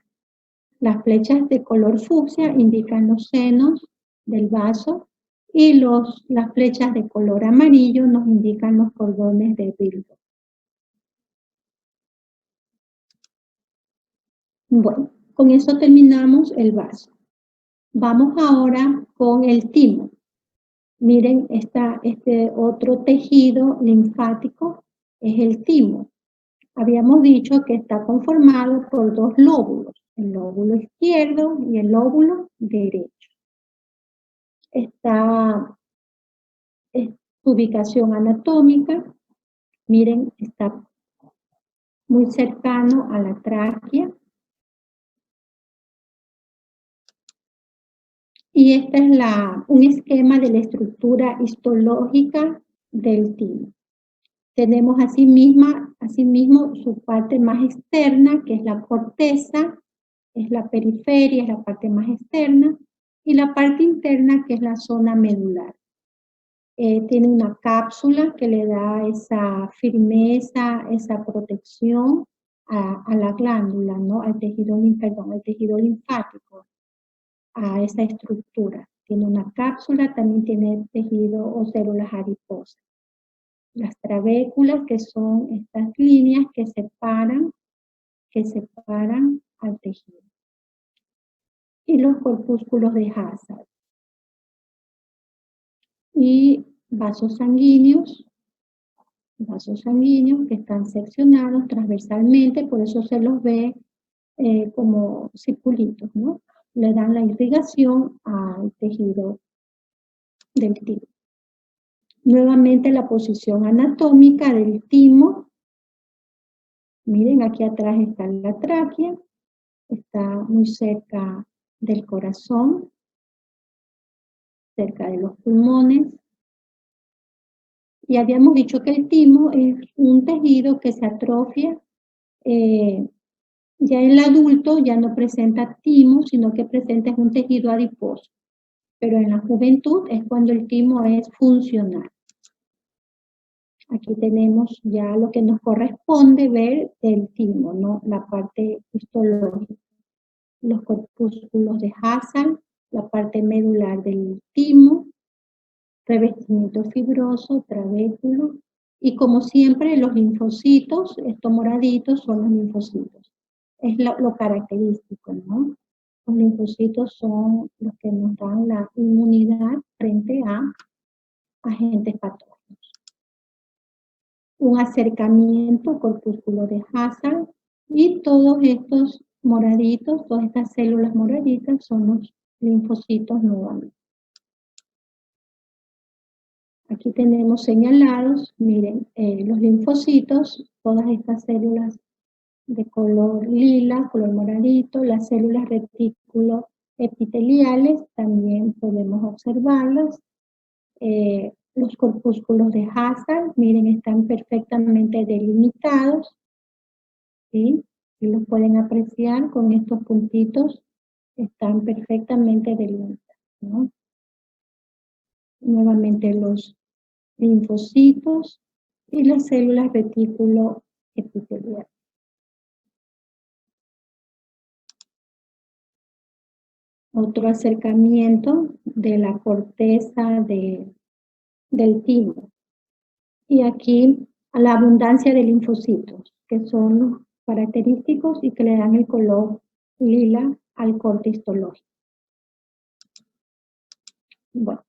Las flechas de color fucsia indican los senos del vaso y las flechas de color amarillo nos indican los cordones de Billroth. Bueno, con eso terminamos el vaso. Vamos ahora con el timo. Miren, este otro tejido linfático es el timo. Habíamos dicho que está conformado por dos lóbulos, el lóbulo izquierdo y el lóbulo derecho. Su ubicación anatómica, miren, está muy cercano a la tráquea. Y este es un esquema de la estructura histológica del timo. Tenemos asimismo su parte más externa, que es la corteza, es la periferia, es la parte más externa, y la parte interna, que es la zona medular. Tiene una cápsula que le da esa firmeza, esa protección a la glándula, ¿no? Al tejido linfático, a esa estructura. Tiene una cápsula, también tiene tejido o células adiposas. Las trabéculas, que son estas líneas que separan al tejido. Y los corpúsculos de Hazard. Y vasos sanguíneos que están seccionados transversalmente, por eso se los ve como circulitos, ¿no? Le dan la irrigación al tejido del timo. Nuevamente la posición anatómica del timo. Miren, aquí atrás está la tráquea, está muy cerca del corazón, cerca de los pulmones. Y habíamos dicho que el timo es un tejido que se atrofia. Ya el adulto ya no presenta timo, sino que presenta un tejido adiposo. Pero en la juventud es cuando el timo es funcional. Aquí tenemos ya lo que nos corresponde ver del timo, ¿no? La parte histológica. Los corpúsculos de Hazard, la parte medular del timo, revestimiento fibroso, trabéculo, y como siempre los linfocitos, estos moraditos son los linfocitos. Es lo característico, ¿no? Los linfocitos son los que nos dan la inmunidad frente a agentes patógenos. Un acercamiento, corpúsculo de Hazard, y todos estos moraditos, todas estas células moraditas son los linfocitos nuevamente. Aquí tenemos señalados, miren, los linfocitos, todas estas células de color lila, color moradito, las células retículo epiteliales, también podemos observarlas. Los corpúsculos de Hazard, miren, están perfectamente delimitados, ¿sí? Y los pueden apreciar con estos puntitos, están perfectamente delimitados, ¿no? Nuevamente los linfocitos y las células retículo epiteliales. Otro acercamiento de la corteza del timo. Y aquí a la abundancia de linfocitos, que son los característicos y que le dan el color lila al corte histológico. Bueno,